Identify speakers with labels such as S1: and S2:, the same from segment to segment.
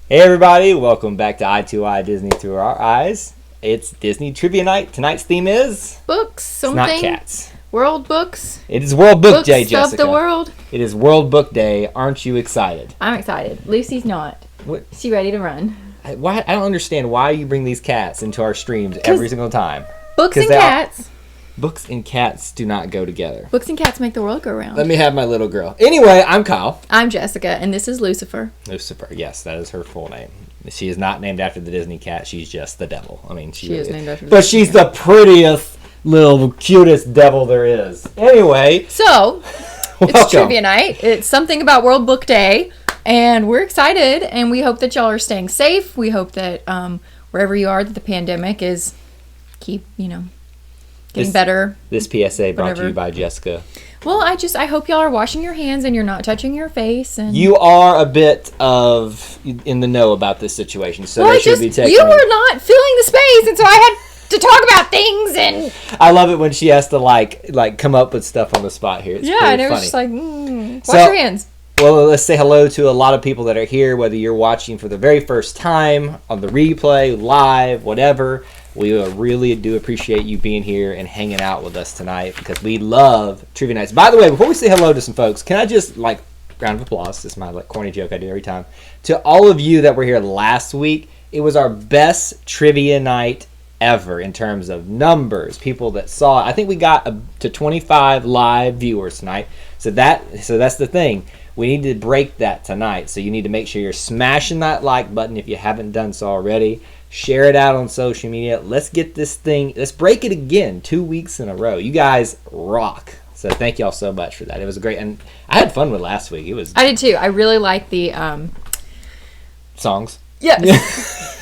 S1: Hey everybody, welcome back to Eye2Eye Disney Through Our Eyes. It's Disney Trivia Night. Tonight's theme is...
S2: Books, something.
S1: It's not cats.
S2: World books.
S1: It is World Book Day, Jessica.
S2: Books of the world.
S1: It is World Book Day. Aren't you excited?
S2: I'm excited. Lucy's not.
S1: What?
S2: Is she ready to run?
S1: I don't understand why you bring these cats into our streams every single time.
S2: Books and cats.
S1: Books and cats do not go together.
S2: Books and cats make the world go round.
S1: Let me have my little girl. Anyway, I'm Kyle.
S2: I'm Jessica, and this is Lucifer.
S1: Lucifer, yes, that is her full name. She is not named after the Disney cat. She's just the devil. I mean, she
S2: is named after the
S1: But
S2: Disney
S1: she's
S2: cat.
S1: the prettiest, little, cutest devil there is. Anyway.
S2: So, it's trivia night. It's something about World Book Day, and we're excited, and we hope that y'all are staying safe. We hope that wherever you are, that the pandemic is getting better.
S1: This PSA brought
S2: Whatever.
S1: to you by Jessica.
S2: Well, I hope y'all are washing your hands and you're not touching your face. And
S1: You are a bit in the know about this situation, so they should be taking...
S2: You were not filling the space, and so I had to talk about things, and...
S1: I love it when she has to, like come up with stuff on the spot here. It's
S2: and it
S1: funny.
S2: was just like, wash your hands.
S1: Well, let's say hello to a lot of people that are here, whether you're watching for the very first time, on the replay, live, whatever. We really do appreciate you being here and hanging out with us tonight because we love trivia nights. By the way, before we say hello to some folks, can I just, round of applause, this is my corny joke I do every time, to all of you that were here last week. It was our best trivia night ever in terms of numbers, people that saw it. I think we got to 25 live viewers tonight. So that's the thing. We need to break that tonight. So you need to make sure you're smashing that like button if you haven't done so already. Share it out on social media. Let's get this thing, let's break it again 2 weeks in a row. You guys rock. So thank y'all so much for that. It was great. And I had fun with last week.
S2: I did too. I really liked the
S1: songs.
S2: Yes.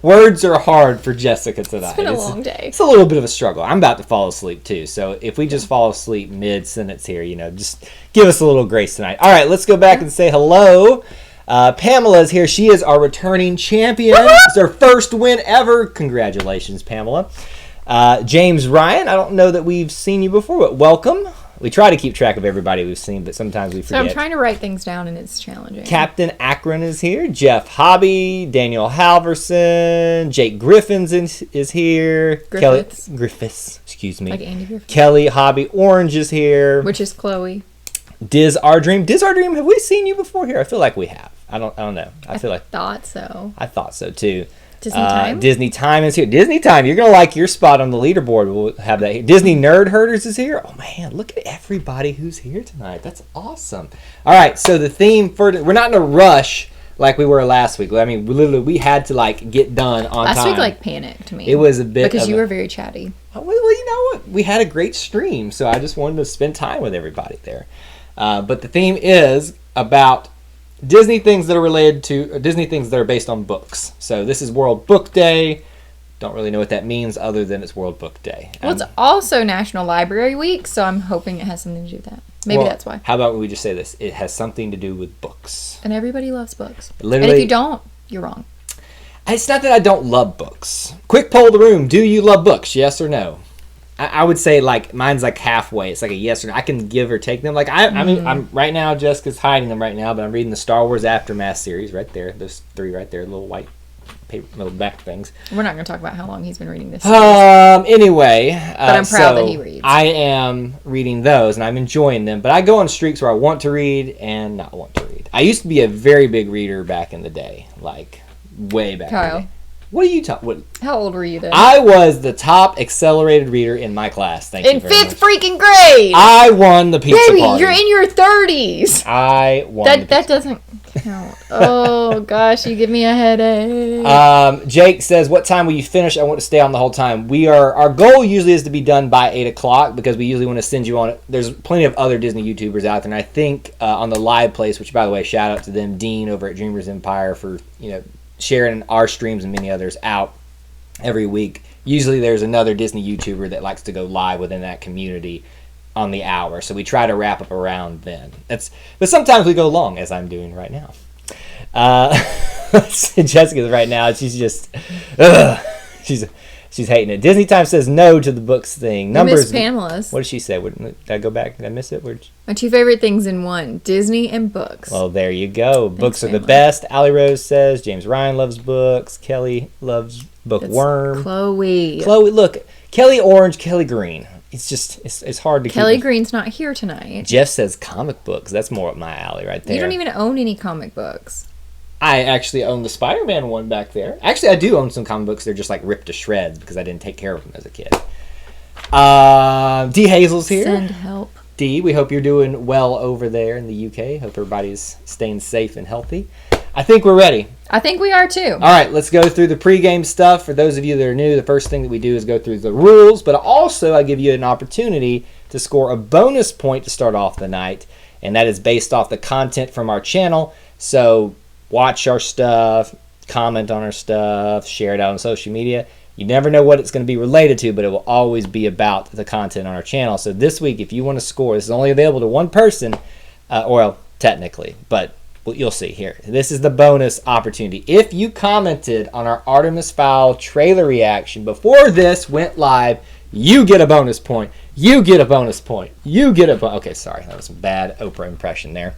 S1: Words are hard for Jessica tonight.
S2: It's been a long day.
S1: It's a little bit of a struggle. I'm about to fall asleep too. So if we just fall asleep mid-sentence here, just give us a little grace tonight. All right, let's go back and say hello. Pamela is here. She is our returning champion. It's her first win ever. Congratulations, Pamela. James Ryan, I don't know that we've seen you before, but welcome. We try to keep track of everybody we've seen, but sometimes we forget.
S2: So I'm trying to write things down, and it's challenging.
S1: Captain Akron is here. Jeff Hobby, Daniel Halverson, Jake Griffins is here. Griffiths, excuse me.
S2: Like Andy Griffith.
S1: Kelly Hobby Orange is here.
S2: Which is Chloe.
S1: Diz Our Dream, have we seen you before here? I feel like we have. I don't know. I
S2: thought so.
S1: I thought so too.
S2: Disney Time?
S1: Disney Time is here. Disney Time, you're going to like your spot on the leaderboard. We'll have that here. Disney Nerd Herders is here. Oh, man, look at everybody who's here tonight. That's awesome. All right, so the theme for... We're not in a rush like we were last week. I mean, we had to, get done on time.
S2: Last week, panicked me.
S1: It was a bit
S2: because you were very chatty.
S1: Well, you know what? We had a great stream, so I just wanted to spend time with everybody there. But the theme is about... Disney things that are based on books. So this is World Book Day. Don't really know what that means other than it's World Book Day.
S2: Well, it's also National Library Week, so I'm hoping it has something to do with that. Maybe that's why.
S1: How about we just say this? It has something to do with books.
S2: And everybody loves books.
S1: Literally,
S2: and if you don't, you're wrong.
S1: It's not that I don't love books. Quick poll of the room. Do you love books? Yes or no? I would say mine's halfway. It's a yes or no. I can give or take them. I mean, I'm right now. Jessica's hiding them right now, but I'm reading the Star Wars Aftermath series right there. Those 3 right there, little white paper, little back things.
S2: We're not going to talk about how long he's been reading this.
S1: Anyway,
S2: but I'm proud that he reads.
S1: I am reading those, and I'm enjoying them. But I go on streaks where I want to read and not want to read. I used to be a very big reader back in the day, way back.
S2: Kyle.
S1: In the day. What are you talking?
S2: How old were you then?
S1: I was the top accelerated reader in my class. Thank you very much.
S2: In 5th freaking grade.
S1: I won the pizza
S2: party.
S1: Baby,
S2: you're in your 30s.
S1: I won.
S2: That doesn't count. Oh gosh, you give me a headache.
S1: Jake says, "What time will you finish? I want to stay on the whole time." Our goal usually is to be done by 8:00 because we usually want to send you on. There's plenty of other Disney YouTubers out there, and I think on the live place, which by the way, shout out to them, Dean over at Dreamers Empire for sharing our streams and many others out every week. Usually there's another Disney YouTuber that likes to go live within that community on the hour, so we try to wrap up around then. But sometimes we go long, as I'm doing right now. Jessica's right now, she's just she's hating it. Disney Time says no to the books thing.
S2: Numbers. Pamela's.
S1: What did she say? Did I go back? Did I miss it?
S2: My two favorite things in one: Disney and books.
S1: Well, there you go. Thanks, books are the best. Allie Rose says James Ryan loves books. Kelly loves bookworm.
S2: Chloe.
S1: Look, Kelly orange, Kelly green. It's just it's hard to.
S2: Kelly Green's not here tonight.
S1: Jeff says comic books. That's more up my alley right there.
S2: You don't even own any comic books.
S1: I actually own the Spider-Man one back there. Actually, I do own some comic books. They're just like ripped to shreds because I didn't take care of them as a kid. D. Hazel's here.
S2: Send help.
S1: D, we hope you're doing well over there in the UK. Hope everybody's staying safe and healthy. I think we're ready.
S2: I think we are too.
S1: All right, let's go through the pregame stuff. For those of you that are new, the first thing that we do is go through the rules, but also I give you an opportunity to score a bonus point to start off the night, and that is based off the content from our channel. So watch our stuff, comment on our stuff, share it out on social media. You never know what it's going to be related to, but it will always be about the content on our channel. So this week, if you want to score, this is only available to one person, well, technically, but you'll see here. This is the bonus opportunity. If you commented on our Artemis Fowl trailer reaction before this went live, you get a bonus point. You get a bonus point. You get a bonus. Okay, sorry. That was a bad Oprah impression there.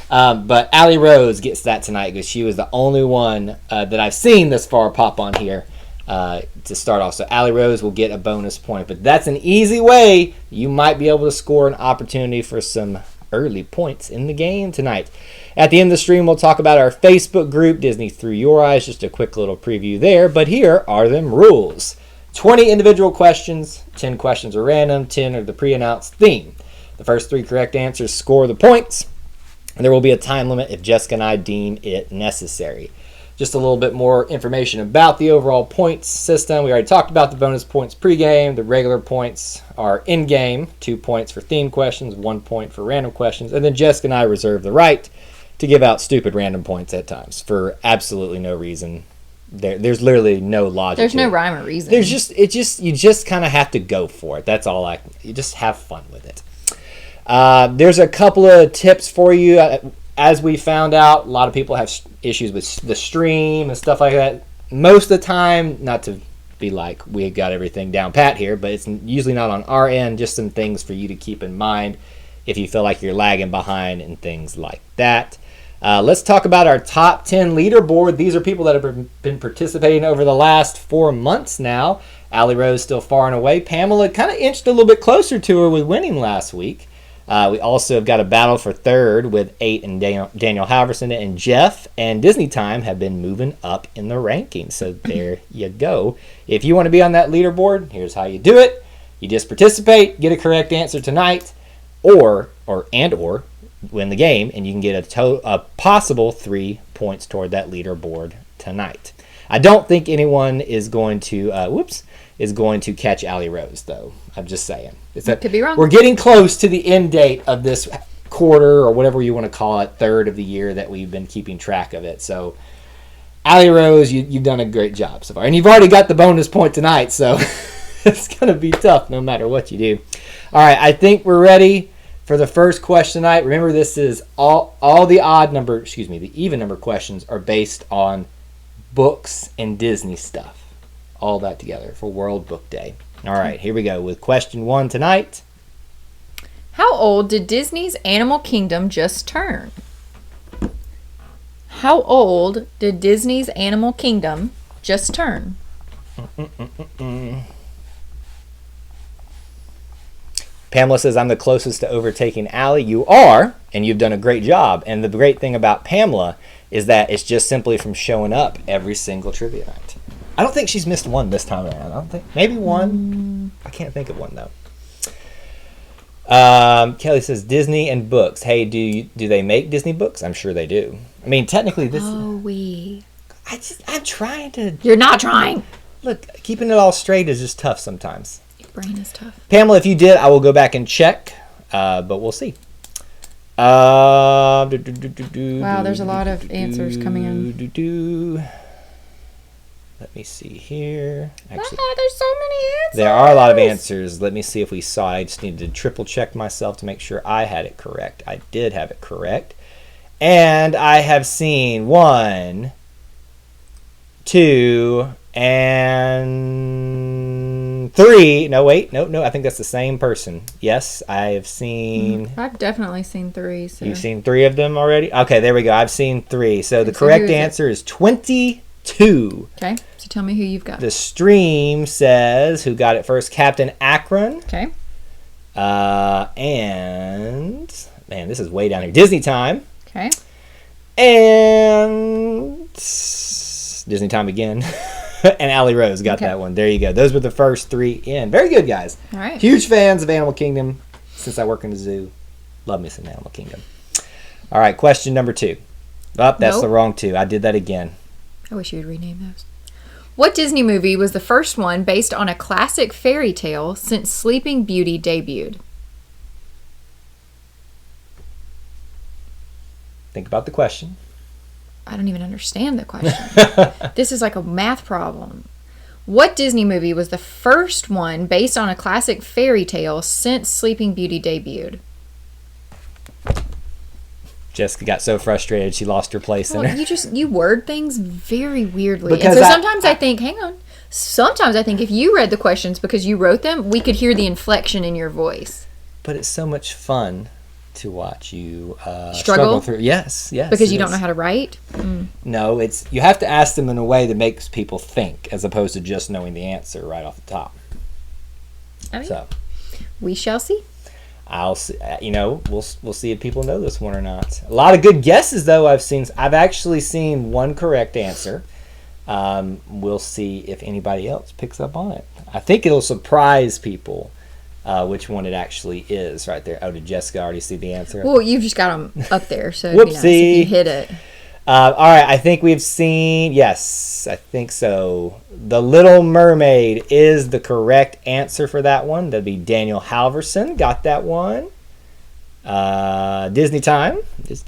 S1: But Allie Rose gets that tonight because she was the only one that I've seen this far pop on here to start off. So Allie Rose will get a bonus point. But that's an easy way. You might be able to score an opportunity for some early points in the game tonight. At the end of the stream, we'll talk about our Facebook group, Disney Through Your Eyes. Just a quick little preview there. But here are them rules. 20 individual questions. 10 questions are random. 10 are the pre-announced theme. The first 3 correct answers score the points. And there will be a time limit if Jessica and I deem it necessary. Just a little bit more information about the overall points system. We already talked about the bonus points pregame. The regular points are in-game. 2 points for theme questions, 1 point for random questions. And then Jessica and I reserve the right to give out stupid random points at times for absolutely no reason. There's literally no logic.
S2: There's no rhyme or reason.
S1: You just kind of have to go for it. That's all. You just have fun with it. There's a couple of tips for you. As we found out, a lot of people have issues with the stream and stuff like that. Most of the time, not to be like we got everything down pat here, but it's usually not on our end. Just some things for you to keep in mind if you feel like you're lagging behind and things like that. Let's talk about our top 10 leaderboard. These are people that have been participating over the last 4 months now. Allie Rose still far and away. Pamela kind of inched a little bit closer to her with winning last week. We also have got a battle for third with 8 and Daniel Halverson and Jeff. And Disney Time have been moving up in the rankings. So there you go. If you want to be on that leaderboard, here's how you do it. You just participate, get a correct answer tonight, or win the game, and you can get a possible 3 points toward that leaderboard tonight. I don't think anyone is going to catch Allie Rose, though. I'm just saying.
S2: Could be wrong.
S1: We're getting close to the end date of this quarter, or whatever you want to call it, third of the year that we've been keeping track of it. So, Allie Rose, you've done a great job so far. And you've already got the bonus point tonight, so it's going to be tough no matter what you do. All right, I think we're ready for the first question tonight. Remember, this is all the the even number questions are based on books and Disney stuff. All that together for World Book Day. All right, here we go with question 1 tonight.
S2: How old did Disney's Animal Kingdom just turn? How old did Disney's Animal Kingdom just turn?
S1: Pamela says, I'm the closest to overtaking Allie. You are, and you've done a great job. And the great thing about Pamela is that it's just simply from showing up every single trivia night. I don't think she's missed one this time around. Maybe one. I can't think of one, though. Kelly says, Disney and books. Hey, do they make Disney books? I'm sure they do. I mean, technically, this... I'm trying to...
S2: You're not trying.
S1: Look, keeping it all straight is just tough sometimes.
S2: Brain is tough.
S1: Pamela, if you did, I will go back and check, but we'll see.
S2: Wow, there's a lot of answers coming in.
S1: Let me see here. Actually,
S2: there's so many answers.
S1: There are a lot of answers. Let me see if we saw. I just needed to triple check myself to make sure I had it correct. I did have it correct. And I have seen 1, 2, And 3. No, wait. No. I think that's the same person. Yes, I have seen.
S2: I've definitely seen 3. So.
S1: You've seen 3 of them already? Okay, there we go. I've seen 3. So the correct answer is 22.
S2: Okay, so tell me who you've got.
S1: The stream says who got it first. Captain Akron.
S2: Okay.
S1: And man, this is way down here. Disney Time.
S2: Okay.
S1: And Disney Time again. And Allie Rose got that one. There you go. Those were the first 3 in. Very good, guys.
S2: All right.
S1: Huge fans of Animal Kingdom since I work in the zoo. Love me some Animal Kingdom. All right, question number 2. Oh, that's the wrong 2. I did that again.
S2: I wish you would rename those. What Disney movie was the first one based on a classic fairy tale since Sleeping Beauty debuted?
S1: Think about the question.
S2: I don't even understand the question. This is like a math problem. What Disney movie was the first one based on a classic fairy tale since Sleeping Beauty debuted?
S1: Jessica got so frustrated she lost her place in it.
S2: You word things very weirdly. Because and so sometimes I think, hang on. Sometimes I think if you read the questions because you wrote them, we could hear the inflection in your voice.
S1: But it's so much fun to watch you
S2: struggle
S1: through. Yes.
S2: Because you don't know how to write?
S1: No, it's you have to ask them in a way that makes people think as opposed to just knowing the answer right off the top. So
S2: we shall see.
S1: I'll see. We'll see if people know this one or not. A lot of good guesses though. I've actually seen one correct answer. We'll see if anybody else picks up on it. I think it'll surprise people. Which one it actually is right there. Oh, did Jessica already see the answer?
S2: Well, you've just got them up there, so it'd be nice if you hit it.
S1: All right, I think we've seen, yes, I think so. The Little Mermaid is the correct answer for that one. That'd be Daniel Halverson, got that one. Disney Time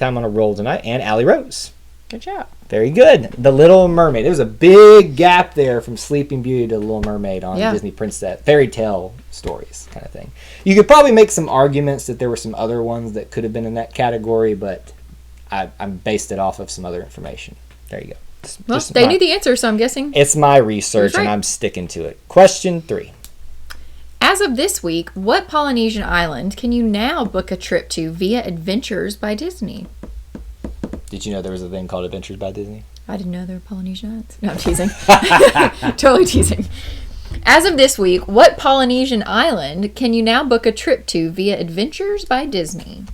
S1: on a roll tonight, and Allie Rose.
S2: Good job.
S1: Very good. The Little Mermaid. There was a big gap there from Sleeping Beauty to The Little Mermaid on Disney princess fairy tale stories kind of thing. You could probably make some arguments that there were some other ones that could have been in that category, but I based it off of some other information. There you go.
S2: They knew the answer, so I'm guessing.
S1: It's my research, and I'm sticking to it. Question 3.
S2: As of this week, what Polynesian island can you now book a trip to via Adventures by Disney?
S1: Did you know there was a thing called Adventures by Disney?
S2: I didn't know there were Polynesian islands. No, I'm teasing. Totally teasing. As of this week, what Polynesian island can you now book a trip to via Adventures by Disney?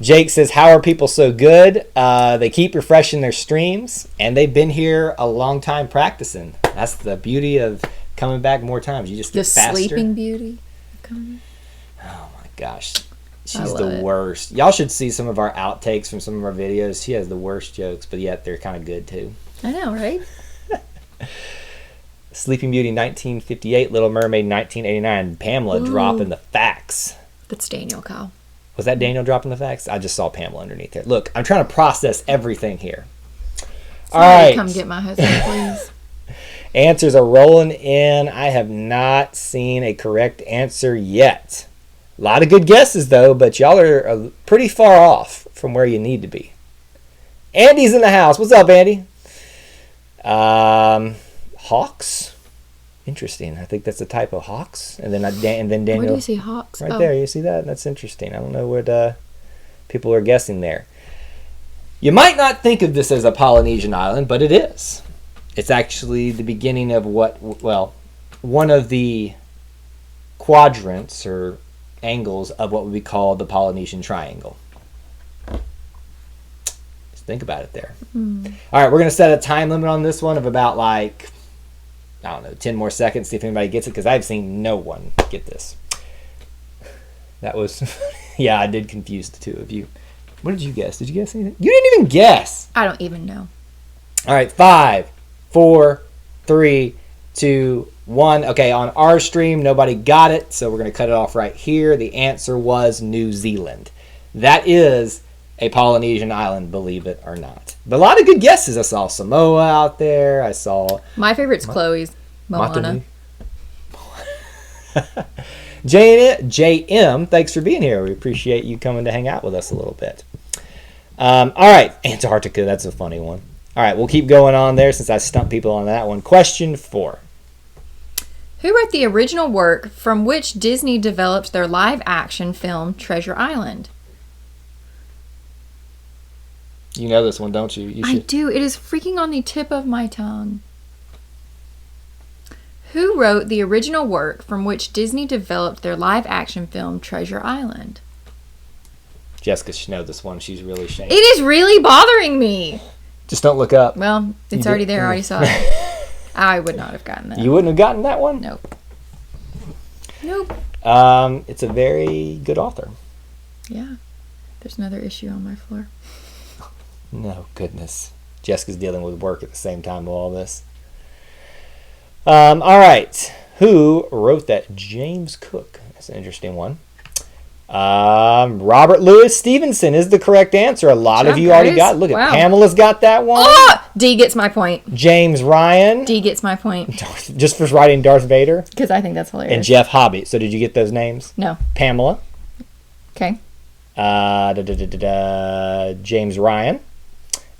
S1: Jake says, how are people so good? They keep refreshing their streams, and they've been here a long time practicing. That's the beauty of coming back more times. You just get faster.
S2: The Sleeping Beauty.
S1: Oh, my gosh. She's the worst. Y'all should see some of our outtakes from some of our videos. She has the worst jokes, but yet they're kind of good too.
S2: I know, right?
S1: Sleeping Beauty 1958, Little Mermaid 1989. Pamela dropping the facts.
S2: That's Daniel, Kyle.
S1: Was that Daniel dropping the facts? I just saw Pamela underneath there. Look, I'm trying to process everything here. All right.
S2: Come get my husband, please.
S1: Answers are rolling in. I have not seen a correct answer yet. A lot of good guesses, though, but y'all are pretty far off from where you need to be. Andy's in the house. What's up, Andy? Hawks? Interesting. I think that's a type of Hawks. And then Daniel.
S2: Where do you see Hawks?
S1: Right there. You see that? That's interesting. I don't know what people are guessing there. You might not think of this as a Polynesian island, but it is. It's actually the beginning of one of the quadrants or angles of what would be called the Polynesian Triangle. Just think about it there. All right, we're going to set a time limit on this one of about 10 more seconds, see if anybody gets it, because I've seen no one get this. That was, I did confuse the two of you. What did you guess? Did you guess anything? You didn't even guess.
S2: I don't even know.
S1: All right, 5, 4, 3, 2, 1. Okay, on our stream, nobody got it, so we're going to cut it off right here. The answer was New Zealand. That is a Polynesian island, believe it or not. But a lot of good guesses. I saw Samoa out there. I saw...
S2: My favorite's Chloe's. Moana.
S1: JM, thanks for being here. We appreciate you coming to hang out with us a little bit. All right, Antarctica. That's a funny one. All right, we'll keep going on there since I stumped people on that one. Question 4.
S2: Who wrote the original work from which Disney developed their live-action film Treasure Island?
S1: You know this one, don't you?
S2: I do. It is freaking on the tip of my tongue. Who wrote the original work from which Disney developed their live-action film Treasure Island?
S1: Jessica should know this one. She's really shamed.
S2: It is really bothering me.
S1: Just don't look up.
S2: Well, it's already there. I already saw it. I would not have gotten that.
S1: You wouldn't have gotten that one?
S2: Nope.
S1: It's a very good author.
S2: Yeah. There's another issue on my floor.
S1: No, goodness. Jessica's dealing with work at the same time with all this. All right. Who wrote that? James Cook. That's an interesting one. Robert Louis Stevenson is the correct answer. A lot of you already got. Look at Pamela's got that one.
S2: Oh! D gets my point.
S1: James Ryan.
S2: D gets my point.
S1: Just for writing Darth Vader.
S2: Because I think that's hilarious.
S1: And Jeff Hobby. So did you get those names?
S2: No.
S1: Pamela.
S2: Okay.
S1: James Ryan.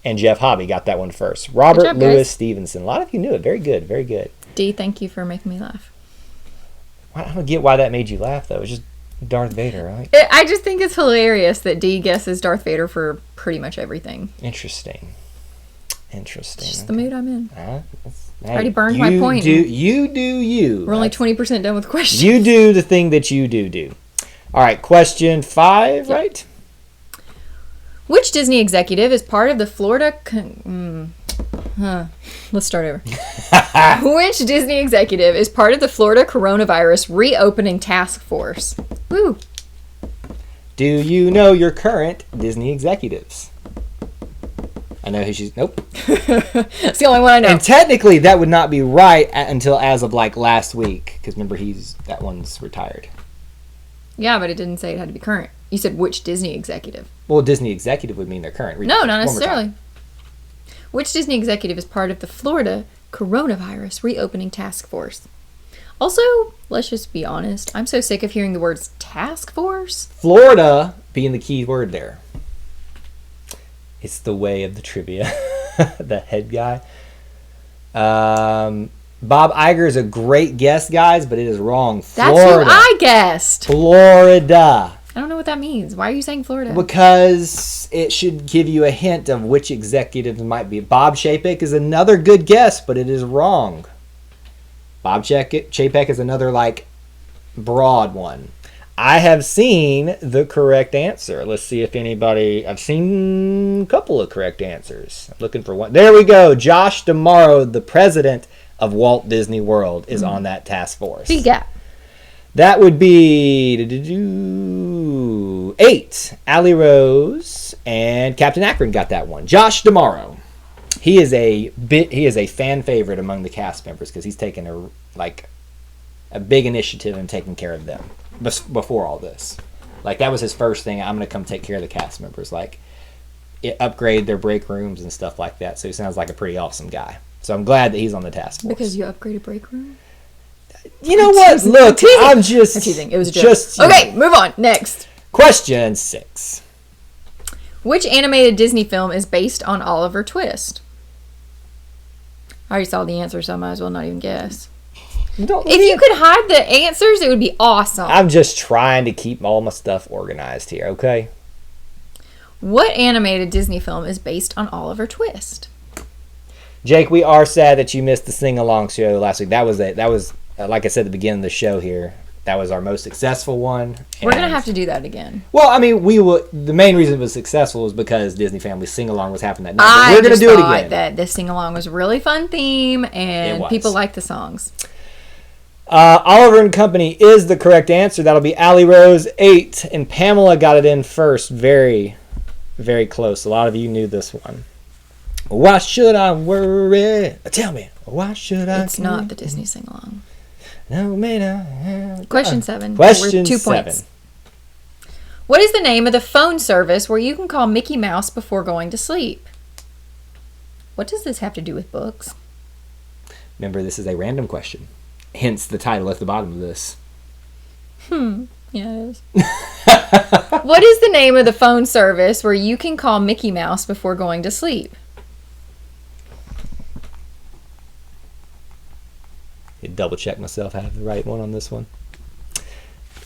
S1: And Jeff Hobby got that one first. Robert Louis Stevenson. A lot of you knew it. Very good. Very good.
S2: D, thank you for making me laugh.
S1: I don't get why that made you laugh, though. It's just Darth Vader, right?
S2: I just think it's hilarious that D guesses Darth Vader for pretty much everything.
S1: Interesting.
S2: It's just the mood I'm in.
S1: I
S2: already burned my point.
S1: You do you.
S2: We're only 20% done with questions.
S1: You do the thing that you do. All right, question 5, yep. Right?
S2: Which Disney executive is part of the Florida... Let's start over. Which Disney executive is part of the Florida coronavirus reopening task force? Woo.
S1: Do you know your current Disney executives? I know who she's... Nope.
S2: It's the only one I know.
S1: And technically, that would not be right until as of like last week. Because remember, that one's retired.
S2: Yeah, but it didn't say it had to be current. You said which Disney executive.
S1: Well, Disney executive would mean they're current.
S2: No, not necessarily. Which Disney executive is part of the Florida coronavirus reopening task force? Also, let's just be honest. I'm so sick of hearing the words task force. Florida
S1: being the key word there. It's the way of the trivia. The head guy. Bob Iger is a great guess, guys, but it is wrong.
S2: Florida. That's who I guessed.
S1: Florida.
S2: I don't know what that means. Why are you saying Florida?
S1: Because it should give you a hint of which executives might be. Bob Chapek is another good guess, but it is wrong. Bob Chapek is another, like, broad one. I have seen the correct answer. Let's see if anybody... I've seen a couple of correct answers. I'm looking for one. There we go. Josh D'Amaro, the president of Walt Disney World, is on that task force.
S2: Who you got?
S1: That would be 8. Allie Rose and Captain Akron got that one. Josh D'Amaro. He is a fan favorite among the cast members because he's taken a big initiative in taking care of them before all this. Like, that was his first thing. I'm going to come take care of the cast members. Like, upgrade their break rooms and stuff like that. So he sounds like a pretty awesome guy. So I'm glad that he's on the task force.
S2: Because you upgraded break room?
S1: You know what? Look, I'm just
S2: teasing. It was a joke. Okay, move on. Next.
S1: Question 6.
S2: Which animated Disney film is based on Oliver Twist? I already saw the answer, so I might as well not even guess. If you could hide the answers, it would be awesome.
S1: I'm just trying to keep all my stuff organized here, okay?
S2: What animated Disney film is based on Oliver Twist?
S1: Jake, we are sad that you missed the sing-along show last week. That was like I said at the beginning of the show here, that was our most successful one.
S2: We're going to have to do that again.
S1: Well, I mean, the main reason it was successful was because Disney Family Sing-Along was happening that night. We're going to do it again.
S2: That this sing-along was a really fun theme, and people like the songs.
S1: Oliver and Company is the correct answer. That'll be Allie Rose, 8, and Pamela got it in first. Very, very close. A lot of you knew this one. Why should I worry? Tell me, why should I?
S2: It's not the Disney sing-along.
S1: No, man.
S2: Question 7.
S1: Question
S2: 2 points. What is the name of the phone service where you can call Mickey Mouse before going to sleep? What does this have to do with books?
S1: Remember, this is a random question. Hence the title at the bottom of this.
S2: Yeah, it is. What is the name of the phone service where you can call Mickey Mouse before going to sleep?
S1: Double check myself. I have the right one on this one.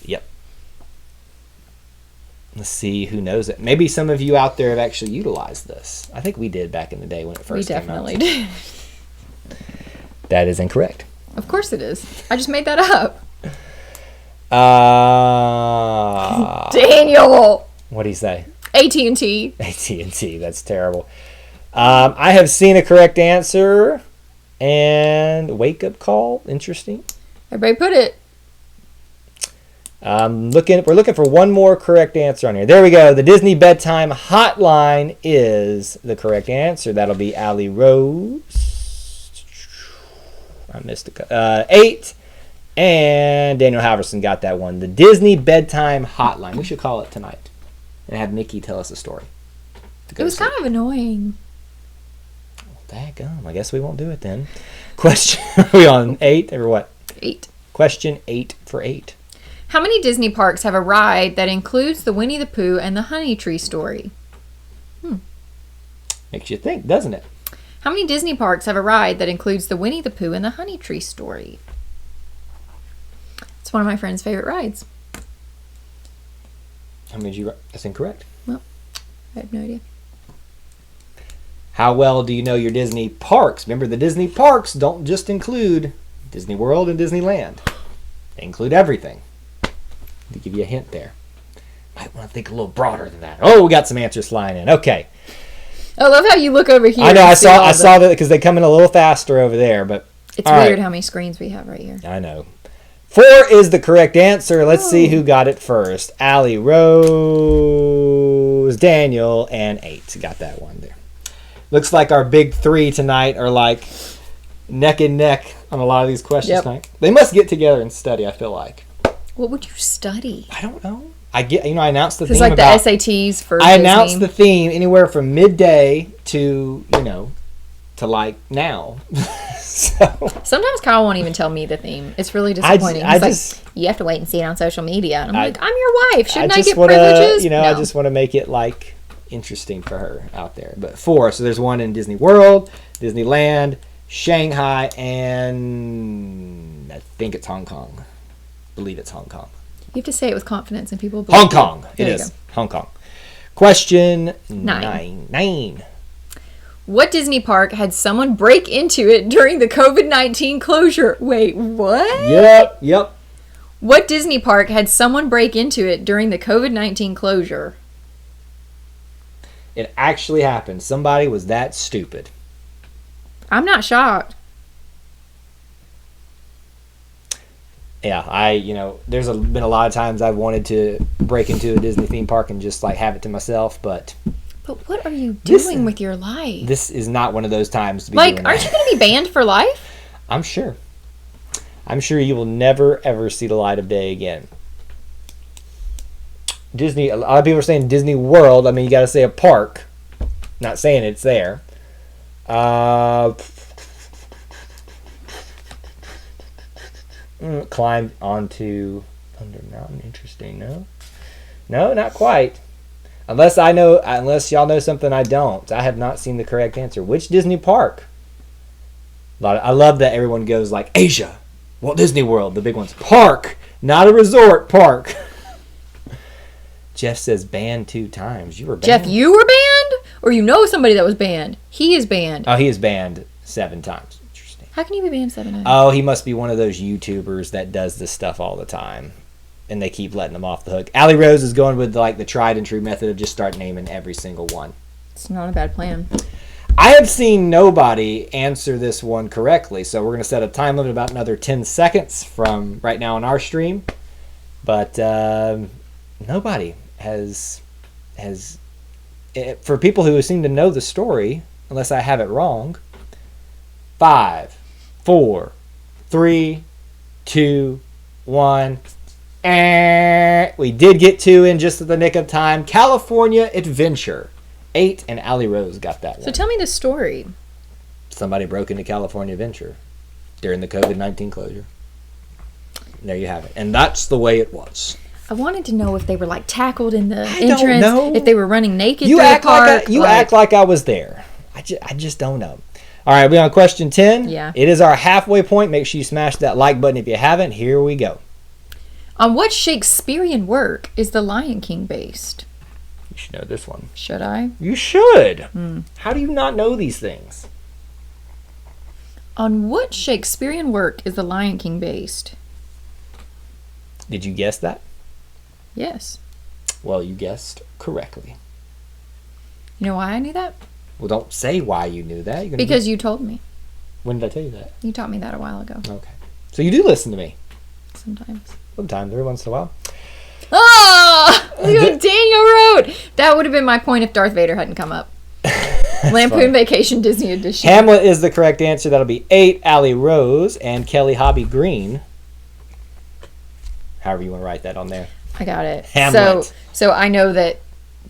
S1: Yep. Let's see who knows it. Maybe some of you out there have actually utilized this. I think we did back in the day when it first came out.
S2: We definitely did.
S1: That is incorrect.
S2: Of course it is. I just made that up. Daniel.
S1: What do you say?
S2: AT&T.
S1: AT&T. That's terrible. I have seen a correct answer. And wake up call. Interesting.
S2: Everybody put it.
S1: We're looking for one more correct answer on here. There we go. The Disney Bedtime Hotline is the correct answer. That'll be Allie Rose. I missed 8. And Daniel Halverson got that one. The Disney Bedtime Hotline. We should call it tonight. And have Nikki tell us a story.
S2: It was kind of annoying.
S1: Daggum. I guess we won't do it then. Question. Are we on 8 or what?
S2: 8.
S1: Question 8 for 8.
S2: How many Disney parks have a ride that includes the Winnie the Pooh and the Honey Tree Story?
S1: Makes you think, doesn't it?
S2: How many Disney parks have a ride that includes the Winnie the Pooh and the Honey Tree Story? It's one of my friend's favorite rides.
S1: How many did you write? That's incorrect.
S2: Well, I have no idea.
S1: How well do you know your Disney parks? Remember, the Disney parks don't just include Disney World and Disneyland. They include everything. To give you a hint there. Might want to think a little broader than that. Oh, we got some answers flying in. Okay.
S2: I love how you look over here.
S1: I know. I saw that because they come in a little faster over there. But
S2: it's weird how many screens we have right here.
S1: I know. 4 is the correct answer. Let's see who got it first. Allie Rose, Daniel, and 8 got that one there. Looks like our big 3 tonight are like neck and neck on a lot of these questions tonight. They must get together and study, I feel like.
S2: What would you study?
S1: I don't know. I announced the theme.
S2: It's like the SATs for
S1: I announced the theme anywhere from midday to, to like now. So
S2: sometimes Kyle won't even tell me the theme. It's really disappointing. He's like, you have to wait and see it on social media. And I'm like, I'm your wife. Shouldn't I get privileges?
S1: No. I just want to make it like interesting for her out there. But 4. So there's one in Disney World, Disneyland, Shanghai, and I think it's Hong Kong. I believe it's Hong Kong.
S2: You have to say it with confidence and people believe
S1: Hong Kong. It is. Hong Kong. Question 9.
S2: What Disney park had someone break into it during the COVID-19 closure? Wait, what?
S1: Yep.
S2: What Disney park had someone break into it during the COVID-19 closure?
S1: It actually happened. Somebody was that stupid.
S2: I'm not shocked.
S1: Yeah, there's been a lot of times I've wanted to break into a Disney theme park and just like have it to myself, but
S2: what are you doing with your life?
S1: This is not one of those times to be doing that.
S2: Aren't you going to be banned for life?
S1: I'm sure you will never ever see the light of day again. Disney, a lot of people are saying Disney World. I mean, you got to say a park. Not saying it's there. Climbed onto Thunder Mountain. Interesting. No, not quite. Unless y'all know something I don't. I have not seen the correct answer. Which Disney park? I love that everyone goes like Asia, Walt Disney World, the big ones. Park, not a resort. Park. Jeff says banned 2 times. You were banned.
S2: Jeff, you were banned, or somebody that was banned? He is banned.
S1: Oh, he is banned 7 times.
S2: How can you be banned 7 times?
S1: Oh, he must be one of those YouTubers that does this stuff all the time. And they keep letting them off the hook. Allie Rose is going with like the tried and true method of just start naming every single one.
S2: It's not a bad plan.
S1: I have seen nobody answer this one correctly. So we're going to set a time limit about another 10 seconds from right now on our stream. But nobody has... For people who seem to know the story, unless I have it wrong... 5, 4, 3, 2, 1. We did get 2 in just at the nick of time. California Adventure. 8, and Allie Rose got that one.
S2: So tell me the story.
S1: Somebody broke into California Adventure during the COVID-19 closure. There you have it. And that's the way it was.
S2: I wanted to know if they were like tackled in the entrance. Don't know. If they were running naked
S1: you
S2: through
S1: act
S2: the park.
S1: Act like I was there. I just don't know. All right, we on question 10?
S2: Yeah.
S1: It is our halfway point. Make sure you smash that like button if you haven't. Here we go.
S2: On what Shakespearean work is The Lion King based?
S1: You should know this one.
S2: Should I?
S1: You should. How do you not know these things?
S2: On what Shakespearean work is The Lion King based?
S1: Did you guess that?
S2: Yes.
S1: Well, you guessed correctly.
S2: You know why I knew that?
S1: Well, don't say why you knew that.
S2: Because you told me.
S1: When did I tell you that?
S2: You taught me that a while ago.
S1: Okay. So you do listen to me.
S2: Sometimes.
S1: Sometimes, every once in a while.
S2: Oh! Look what Daniel wrote! That would have been my point if Darth Vader hadn't come up. Lampoon Vacation Disney Edition.
S1: Hamlet is the correct answer. That'll be 8. Allie Rose and Kelly Hobby Green. However you want to write that on there.
S2: I got it.
S1: Hamlet.
S2: So I know that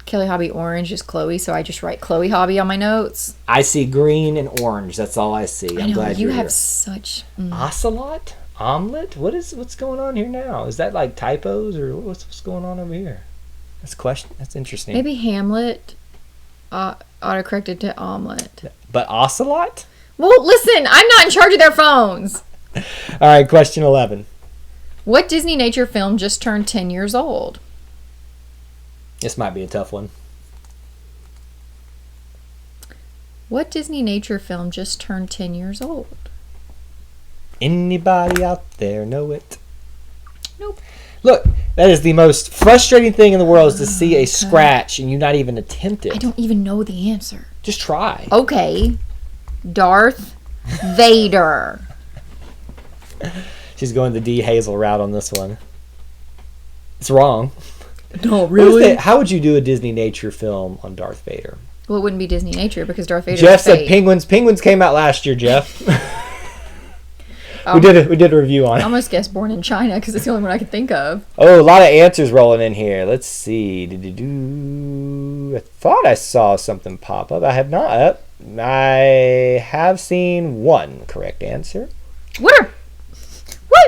S2: Kelly Hobby Orange is Chloe, so I just write Chloe Hobby on my notes.
S1: I see green and orange. That's all I see. I'm glad
S2: you
S1: you're
S2: have
S1: here.
S2: such
S1: Ocelot? Omelet? What's going on here now? Is that like typos or what's going on over here? That's interesting.
S2: maybe Hamlet autocorrected to omelet.
S1: But Ocelot?
S2: Well, listen, I'm not in charge of their phones.
S1: All right, question 11.
S2: What Disneynature film just turned 10 years old?
S1: This might be a tough one.
S2: What Disneynature film just turned 10 years old?
S1: Anybody out there know it?
S2: Nope.
S1: Look, that is the most frustrating thing in the world is to see a scratch and you not even attempt it.
S2: I don't even know the answer.
S1: Just try.
S2: Okay. Darth Vader.
S1: She's going the D. Hazel route on this one. It's wrong.
S2: No,
S1: How would you do a Disneynature film on Darth Vader?
S2: Well, it wouldn't be Disneynature because Darth Vader
S1: Jeff
S2: is
S1: said
S2: fake.
S1: penguins. Penguins came out last year, Jeff. We did a review on
S2: I
S1: it.
S2: almost guessed Born in China because it's the only one I could think of.
S1: Oh, a lot of answers rolling in here. Let's see. I thought I saw something pop up. I have not. I have seen one correct answer.
S2: What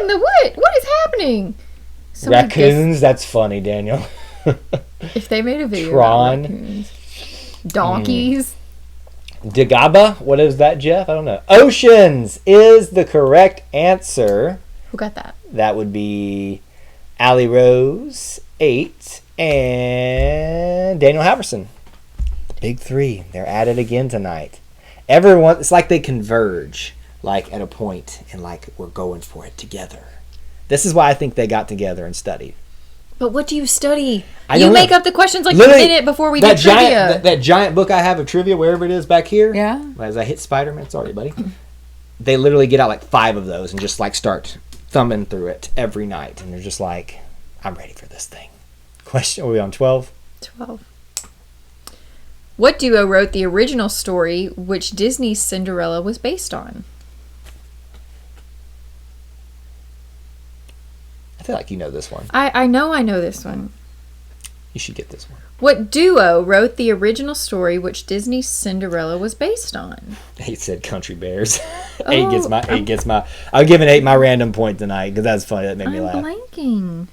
S2: in the what? What is happening? Somebody
S1: Raccoons. That's funny, Daniel.
S2: If they made a video
S1: Tron.
S2: about raccoons. Donkeys.
S1: Dagaba? What is that, Jeff? I don't know. Oceans is the correct answer.
S2: Who got that?
S1: That would be Allie Rose, 8, and Daniel Haverson. The big 3. They're at it again tonight. Everyone, it's like they converge, like at a point, and like we're going for it together. This is why I think they got together and studied.
S2: But what do you study?
S1: You
S2: make up the questions like
S1: literally,
S2: a minute before we do trivia.
S1: That giant book I have of trivia, wherever it is back here.
S2: Yeah.
S1: As I hit Spider-Man, sorry, buddy. They literally get out like 5 of those and just like start thumbing through it every night. And they're just like, I'm ready for this thing. Question, are we on 12?
S2: 12. What duo wrote the original story which Disney's Cinderella was based on?
S1: I feel like you know this one.
S2: I know this one.
S1: You should get this one.
S2: What duo wrote the original story which Disney's Cinderella was based on?
S1: 8 said Country Bears.
S2: Oh,
S1: 8 gets my. I'll give an 8 my random point tonight because that's funny. That made me laugh.
S2: I'm blanking.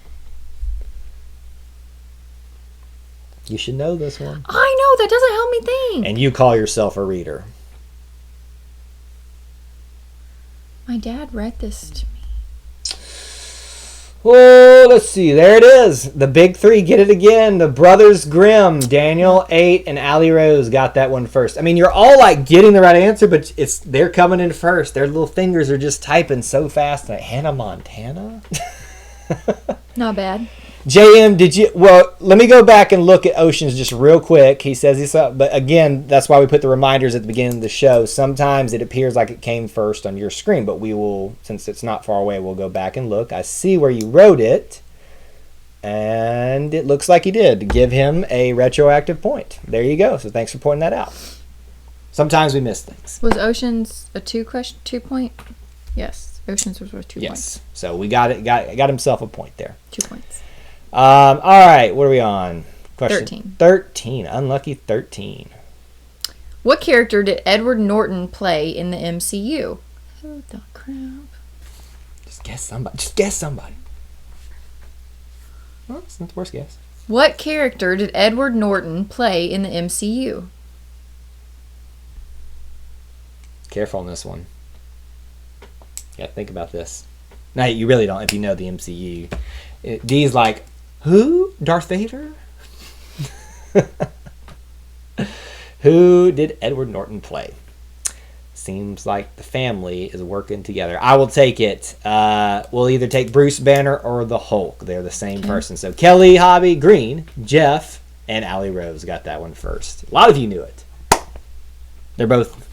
S1: You should know this one.
S2: I know, that doesn't help me think.
S1: And you call yourself a reader.
S2: My dad read this to me.
S1: Oh, let's see. There it is. The big 3 get it again. The Brothers Grimm. Daniel, 8, and Allie Rose got that one first. I mean, you're all like getting the right answer, but they're coming in first. Their little fingers are just typing so fast. Like Hannah Montana?
S2: Not bad.
S1: JM, did you... Well, let me go back and look at Oceans just real quick. He says he's up. But again, that's why we put the reminders at the beginning of the show. Sometimes it appears like it came first on your screen. But we will, since it's not far away, we'll go back and look. I see where you wrote it. And it looks like he did. Give him a retroactive point. There you go. So thanks for pointing that out. Sometimes we miss things.
S2: Was Oceans a 2 point? Yes. Oceans was worth 2 points.
S1: Yes. So we got himself a point there.
S2: 2 points.
S1: All right, what are we on? Question
S2: 13.
S1: 13. Unlucky 13.
S2: What character did Edward Norton play in the MCU? Oh, the crap.
S1: Just guess somebody. Well, it's not the worst guess.
S2: What character did Edward Norton play in the MCU?
S1: Careful on this one. You gotta think about this. No, you really don't if you know the MCU. D's like, who? Darth Vader? Who did Edward Norton play? Seems like the family is working together. I will take it. We'll either take Bruce Banner or the Hulk. They're the same person. So Kelly Hobby Green, Jeff, and Allie Rose got that one first. A lot of you knew it. They're both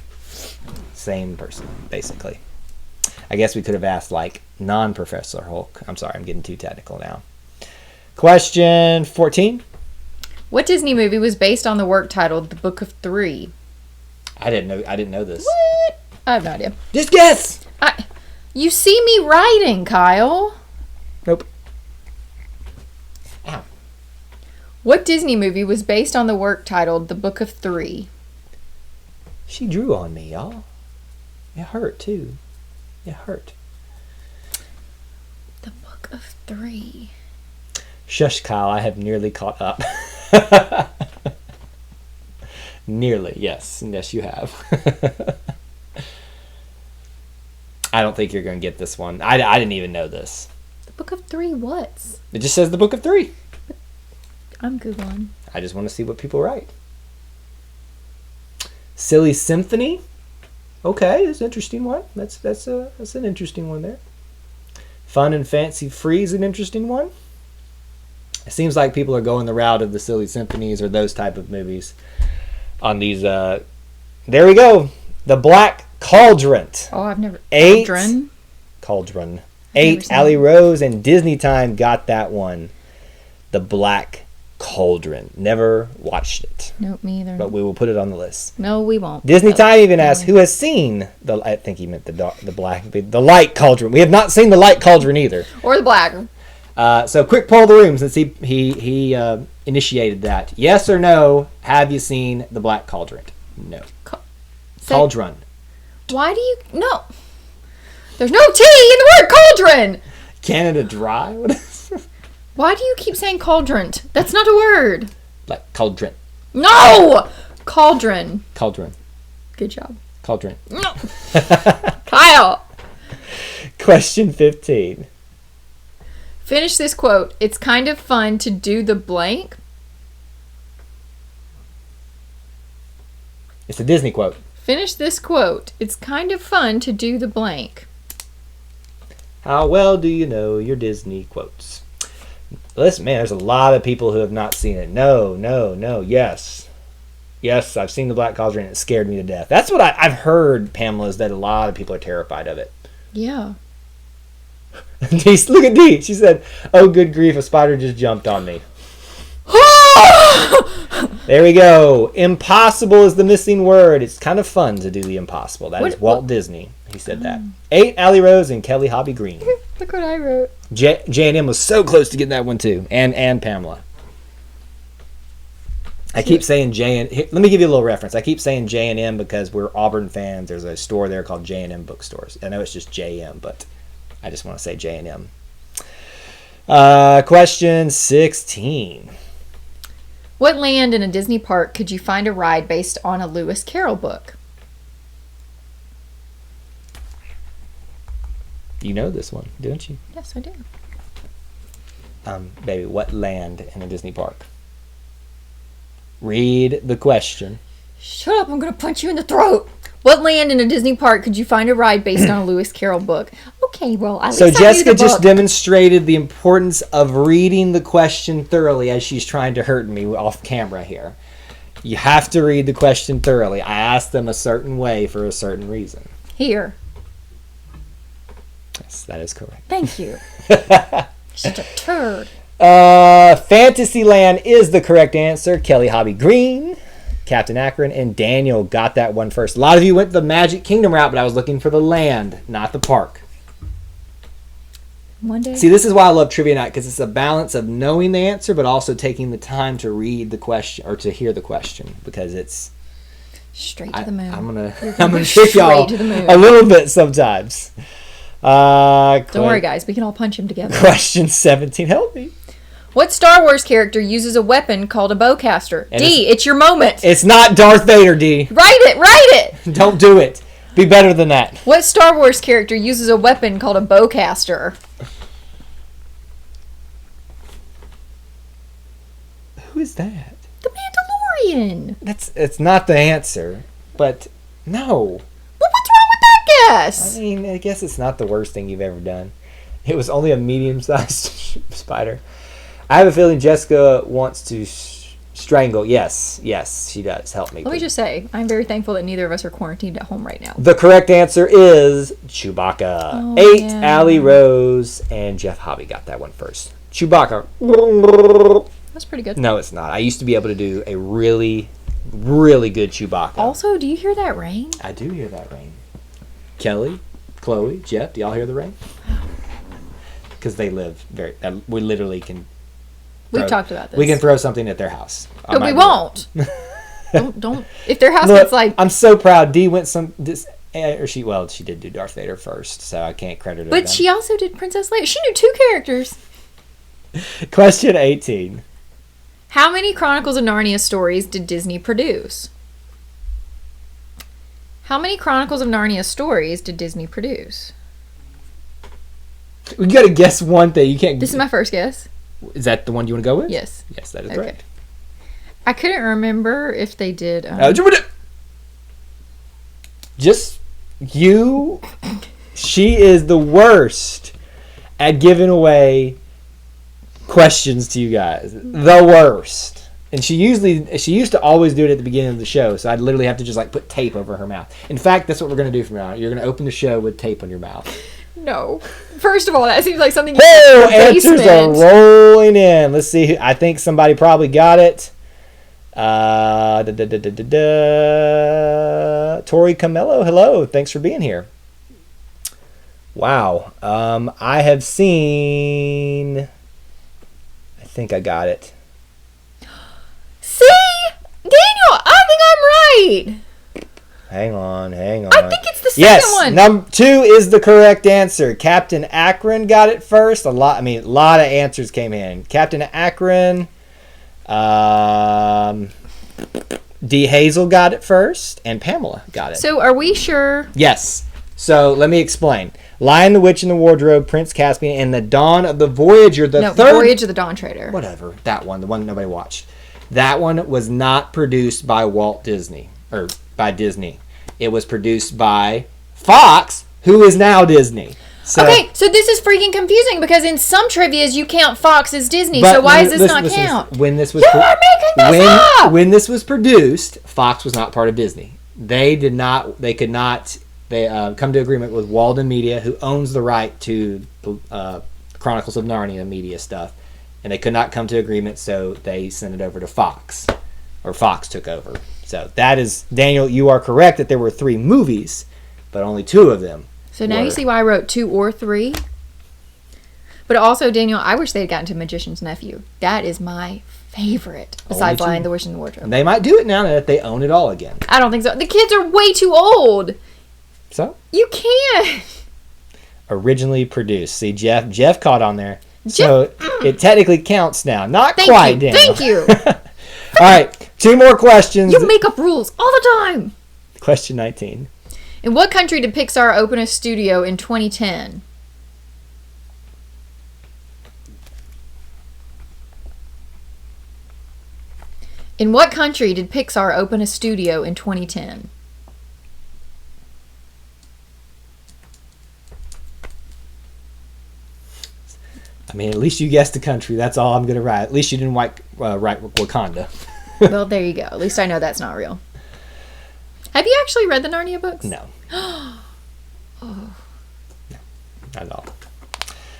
S1: same person, basically. I guess we could have asked, like, non-Professor Hulk. I'm sorry, I'm getting too technical now. Question 14.
S2: What Disney movie was based on the work titled The Book of Three?
S1: I didn't know this.
S2: What? I have no idea.
S1: Just guess!
S2: You see me writing, Kyle.
S1: Nope. Ow.
S2: What Disney movie was based on the work titled The Book of Three?
S1: She drew on me, y'all. It hurt, too. It hurt.
S2: The Book of Three.
S1: Shush, Kyle. I have nearly caught up. Nearly, yes. Yes, you have. I don't think you're going to get this one. I didn't even know this.
S2: The Book of Three what?
S1: It just says the Book of Three.
S2: I'm Googling.
S1: I just want to see what people write. Silly Symphony. Okay, that's an interesting one. That's an interesting one there. Fun and Fancy Free is an interesting one. It seems like people are going the route of the Silly Symphonies or those type of movies on these. There we go. The Black Cauldron.
S2: Oh, I've never.
S1: 8. Cauldron. 8. Allie Rose and Disney Time got that one. The Black Cauldron. Never watched it.
S2: Nope, me either.
S1: But we will put it on the list.
S2: No, we won't.
S1: Disney Time even asked who has seen the. I think he meant the Light Cauldron. We have not seen the Light Cauldron either.
S2: Or the Black.
S1: So quick poll of the room since he initiated that. Yes or no? Have you seen the Black Cauldron? No. Cauldron.
S2: Why do you no? There's no T in the word cauldron.
S1: Canada Dry. What is?
S2: Why do you keep saying cauldron? That's not a word.
S1: Like cauldron.
S2: No! Cauldron.
S1: Cauldron.
S2: Good job.
S1: Cauldron.
S2: No. Kyle.
S1: Question 15.
S2: Finish this quote. It's kind of fun to do the blank.
S1: It's a Disney quote.
S2: Finish this quote. It's kind of fun to do the blank.
S1: How well do you know your Disney quotes? Listen, man, there's a lot of people who have not seen it. No, yes. Yes, I've seen the Black Cauldron and it scared me to death. That's what I've heard, Pamela, is that a lot of people are terrified of it.
S2: Yeah.
S1: Look at Dee. She said, oh, good grief, a spider just jumped on me. There we go. Impossible is the missing word. It's kind of fun to do the impossible. That is Walt Disney. He said that. 8, Allie Rose and Kelly Hobby Green.
S2: Look what I wrote.
S1: J&M was so close to getting that one too. And Pamela. I keep saying let me give you a little reference. I keep saying J&M because we're Auburn fans. There's a store there called J&M Bookstores. I know it's just J&M, but I just want to say J&M. Question 16.
S2: What land in a Disney park could you find a ride based on a Lewis Carroll book?
S1: You know this one, don't you?
S2: Yes, I do.
S1: Baby, what land in a Disney park? Read the question.
S2: Shut up, I'm going to punch you in the throat. What land in a Disney park could you find a ride based on a Lewis Carroll book? Okay, well, at least
S1: so Jessica just demonstrated the importance of reading the question thoroughly as she's trying to hurt me off camera here. You have to read the question thoroughly. I asked them a certain way for a certain reason.
S2: Here.
S1: Yes, that is correct.
S2: Thank you. Such a turd.
S1: Fantasyland is the correct answer. Kelly Hobby Green, Captain Akron, and Daniel got that one first. A lot of you went the Magic Kingdom route, but I was looking for the land, not the park.
S2: One day.
S1: See, this is why I love Trivia Night, because it's a balance of knowing the answer, but also taking the time to read the question or to hear the question, because it's
S2: straight to the moon.
S1: I'm gonna trick y'all a little bit sometimes.
S2: Don't worry, guys. We can all punch him together.
S1: Question 17. Help me.
S2: What Star Wars character uses a weapon called a bowcaster? D, it's your moment.
S1: It's not Darth Vader, D.
S2: Write it.
S1: Don't do it. Be better than that.
S2: What Star Wars character uses a weapon called a bowcaster?
S1: Who is that?
S2: The Mandalorian.
S1: It's not the answer, but no.
S2: Well, what's wrong with that guess?
S1: I mean, I guess it's not the worst thing you've ever done. It was only a medium-sized spider. I have a feeling Jessica wants to strangle. Yes, she does. Help me.
S2: Let me just say, I'm very thankful that neither of us are quarantined at home right now.
S1: The correct answer is Chewbacca.
S2: Oh,
S1: 8,
S2: yeah.
S1: Allie Rose, and Jeff Hobby got that one first. Chewbacca.
S2: That's pretty good.
S1: No, it's not. I used to be able to do a really, really good Chewbacca.
S2: Also, do you hear that rain?
S1: I do hear that rain. Kelly, Chloe, Jeff, do y'all hear the rain? Because they live we literally can.
S2: We've talked about this.
S1: We can throw something at their house.
S2: But we won't. don't. If their house
S1: Look,
S2: gets like.
S1: I'm so proud. Dee went she did do Darth Vader first, so I can't credit her.
S2: But she also did Princess Leia. She knew 2 characters.
S1: Question 18.
S2: How many Chronicles of Narnia stories did Disney produce? How many Chronicles of Narnia stories did Disney produce?
S1: We got to guess one thing. You can't.
S2: This is my first guess.
S1: Is that the one you want to go with?
S2: Yes.
S1: Yes, that is correct.
S2: I couldn't remember if they did.
S1: Just you. She is the worst at giving away questions to you guys. The worst. And she used to always do it at the beginning of the show, so I'd literally have to just like put tape over her mouth. In fact, that's what we're going to do from now on. You're going to open the show with tape on your mouth.
S2: No. First of all, that seems like something you
S1: do in the answers are rolling in. Let's see. I think somebody probably got it. Tori Camello, hello. Thanks for being here. Wow. I have seen... I think I got it.
S2: See? Daniel, I think I'm right.
S1: Hang on.
S2: I think it's the second one.
S1: Number 2 is the correct answer. Captain Akron got it first. A lot of answers came in. Captain Akron, Dee Hazel got it first, and Pamela got it.
S2: So are we sure?
S1: Yes. So let me explain. Lion, the Witch, and the Wardrobe, Prince Caspian, and the Dawn of the Voyager. Third
S2: Voyage of the Dawn Treader.
S1: Whatever. That one, the one nobody watched. That one was not produced by Walt Disney or by Disney. It was produced by Fox, who is now Disney. So,
S2: okay, so this is freaking confusing because in some trivias you count Fox as Disney. So why does this not count?
S1: When this was
S2: you are making this up!
S1: When this was produced, Fox was not part of Disney. They could not come to agreement with Walden Media, who owns the right to Chronicles of Narnia media stuff, and they could not come to agreement, so they sent it over to Fox, or Fox took over. So that is, Daniel, you are correct that there were 3 movies, but only 2 of them.
S2: So now you see why I wrote 2 or 3. But also, Daniel, I wish they had gotten to Magician's Nephew. That is my favorite, besides Lion, the Witch, and the Wardrobe.
S1: And they might do it now that they own it all again.
S2: I don't think so. The kids are way too old.
S1: So?
S2: You can't.
S1: Originally produced. See, Jeff caught on there. So it technically counts now. Not quite, Daniel.
S2: Thank you.
S1: All right, 2 more questions.
S2: You make up rules all the time.
S1: Question 19.
S2: In what country did Pixar open a studio in 2010? In what country did Pixar open a studio in 2010?
S1: I mean, at least you guessed the country. That's all I'm going to write. At least you didn't write Wakanda.
S2: Well, there you go. At least I know that's not real. Have you actually read the Narnia books?
S1: No.
S2: Oh.
S1: No, not at all.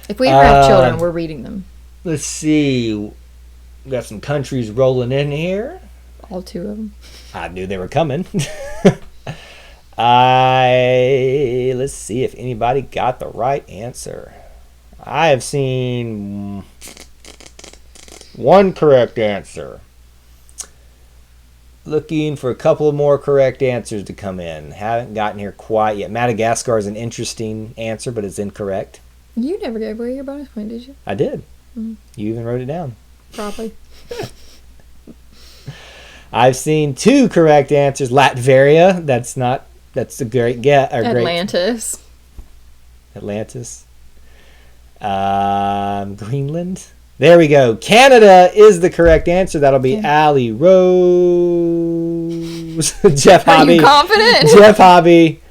S2: If we ever have children, we're reading them.
S1: Let's see. We got some countries rolling in here.
S2: All 2 of them.
S1: I knew they were coming. Let's see if anybody got the right answer. I have seen 1 correct answer. Looking for a couple of more correct answers to come in. Haven't gotten here quite yet. Madagascar is an interesting answer, but it's incorrect.
S2: You never gave away your bonus point, did you?
S1: I did.
S2: Mm-hmm.
S1: You even wrote it down.
S2: Probably.
S1: I've seen 2 correct answers. Latveria, that's That's a great get.
S2: Atlantis.
S1: Atlantis. Greenland. There we go. Canada is the correct answer. That'll be Allie Rose. Jeff Hobby.
S2: Are you confident?
S1: Jeff Hobby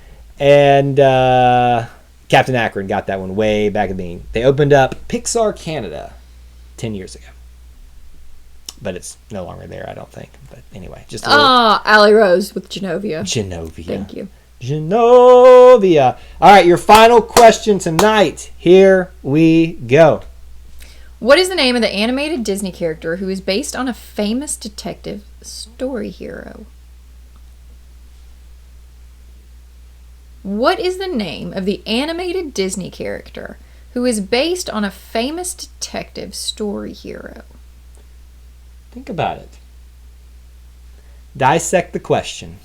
S1: and Captain Akron got that one way back at the. They opened up Pixar Canada 10 years ago. But it's no longer there, I don't think. But anyway, just a little...
S2: Allie Rose with Genovia.
S1: Genovia.
S2: Thank you.
S1: Genovia. All right, your final question tonight. Here we go.
S2: What is the name of the animated Disney character who is based on a famous detective story hero? What is the name of the animated Disney character who is based on a famous detective story hero?
S1: Think about it. Dissect the question.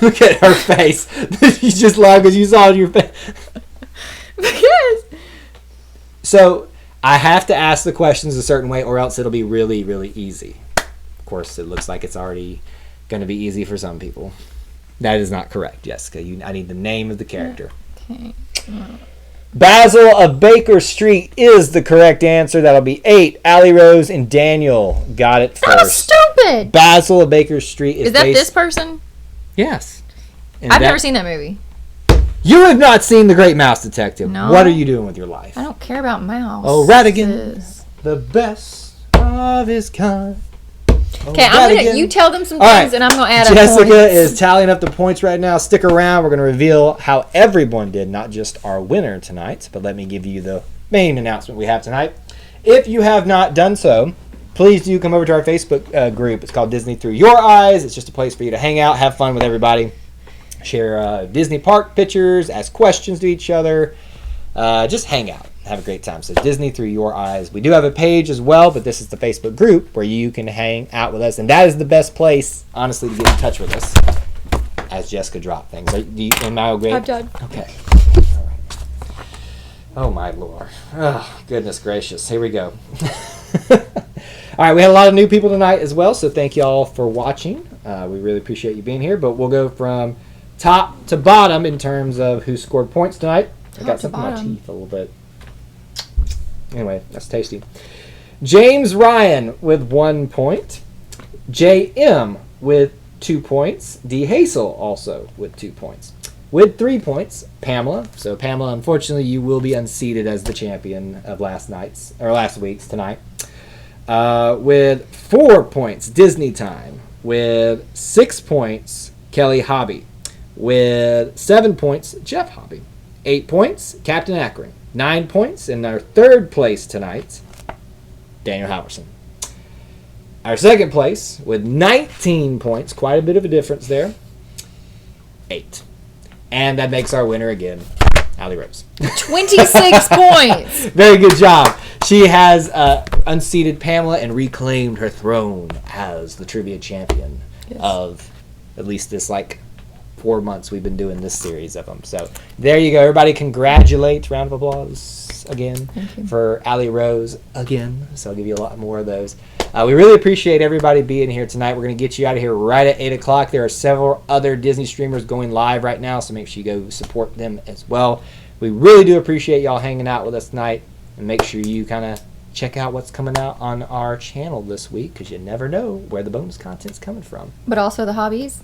S1: Look at her face. You just laughed because you saw it in your face.
S2: Because.
S1: So, I have to ask the questions a certain way or else it'll be really, really easy. Of course, it looks like it's already going to be easy for some people. That is not correct, Jessica. I need the name of the character.
S2: Okay.
S1: Basil of Baker Street is the correct answer. That'll be 8. Allie Rose and Daniel got it first.
S2: That was stupid.
S1: Basil of Baker Street
S2: is that this person?
S1: Yes.
S2: I've never seen that movie.
S1: You have not seen The Great Mouse Detective.
S2: No.
S1: What are you doing with your life?
S2: I don't care about mouse.
S1: Oh, Radigan, the best of his kind.
S2: Okay, you tell them some things, and I'm gonna add up
S1: Jessica
S2: points.
S1: is tallying up the points right now. Stick around. We're gonna reveal how everyone did, not just our winner tonight. But let me give you the main announcement we have tonight. If you have not done so, please do come over to our Facebook group. It's called Disney Through Your Eyes. It's just a place for you to hang out, have fun with everybody, share Disney park pictures, ask questions to each other, just hang out. Have a great time. So Disney Through Your Eyes. We do have a page as well, but this is the Facebook group where you can hang out with us. And that is the best place, honestly, to get in touch with us as Jessica dropped things. Am I okay?
S2: I'm done.
S1: Okay. All right. Oh, my Lord. Oh, goodness gracious. Here we go. All right, we had a lot of new people tonight as well, so thank you all for watching. We really appreciate you being here, but we'll go from top to bottom in terms of who scored points tonight. I got something in my teeth a little bit. Anyway, that's tasty. James Ryan with 1 point. J.M. with 2 points. D. Hazel also with 2 points. With 3 points, Pamela. So Pamela, unfortunately, you will be unseated as the champion of last week's tonight. With 4 points, Disney Time. With 6 points, Kelly Hobby. With 7 points, Jeff Hobby. 8 points, Captain Akron. 9 points in our third place tonight, Daniel Halverson. Our second place with 19 points, quite a bit of a difference there, 8. And that makes our winner again, Allie Rose.
S2: 26 points.
S1: Very good job. She has unseated Pamela and reclaimed her throne as the trivia champion of at least this 4 months we've been doing this series of them. So there you go. Everybody congratulate. Round of applause again for Allie Rose again. So I'll give you a lot more of those. We really appreciate everybody being here tonight. We're going to get you out of here right at 8 o'clock. There are several other Disney streamers going live right now, so make sure you go support them as well. We really do appreciate y'all hanging out with us tonight, and make sure you kind of check out what's coming out on our channel this week, because you never know where the bonus content's coming from.
S2: But also the hobbies.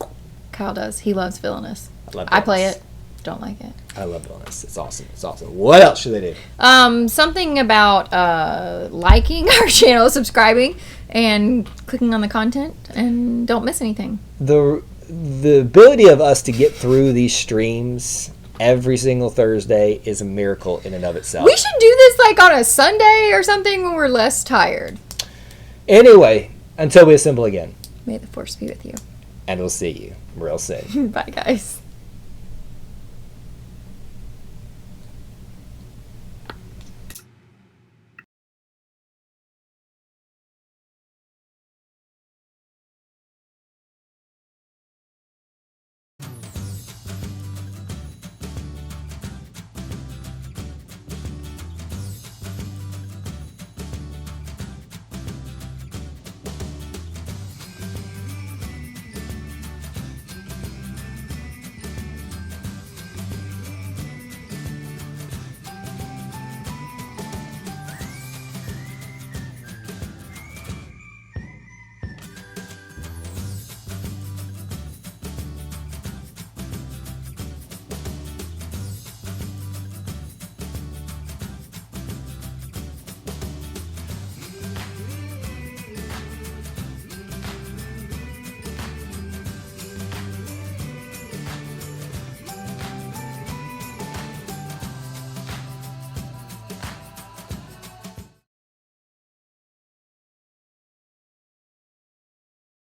S2: Kyle does. He loves Villainous.
S1: I
S2: play it. Don't like it.
S1: I love Villainous. It's awesome. It's awesome. What else should they do?
S2: Something about liking our channel, subscribing, and clicking on the content, and don't miss anything.
S1: The ability of us to get through these streams every single Thursday is a miracle in and of itself.
S2: We should do this on a Sunday or something when we're less tired.
S1: Anyway, until we assemble again.
S2: May the force be with you.
S1: And we'll see you real soon.
S2: Bye, guys.